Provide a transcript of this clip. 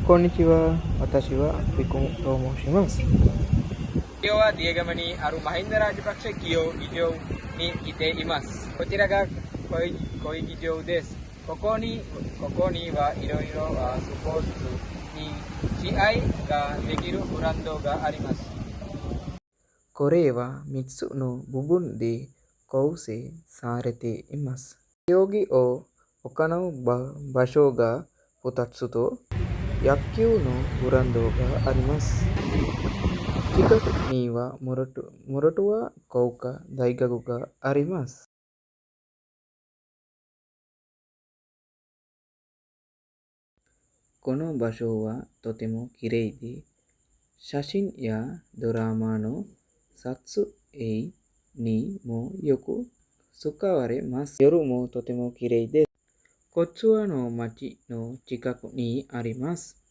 こんにちは。私はビコと申します。今日はディエガマにあるマヒンダラジャパクシャキヨ議場に来ています。こちらが恋議場です。ここにはいろいろスポーツに試合ができるグラウンドがあります。これは3つの部分で構成されています。競技を行う場所が2つと野球のグラウンドがあります。近くにはモロトワ工科大学があります。この場所はとても綺麗で、写真やドラマの撮影にもよく使われます。夜もとても綺麗です。こちらの町の近くにあります。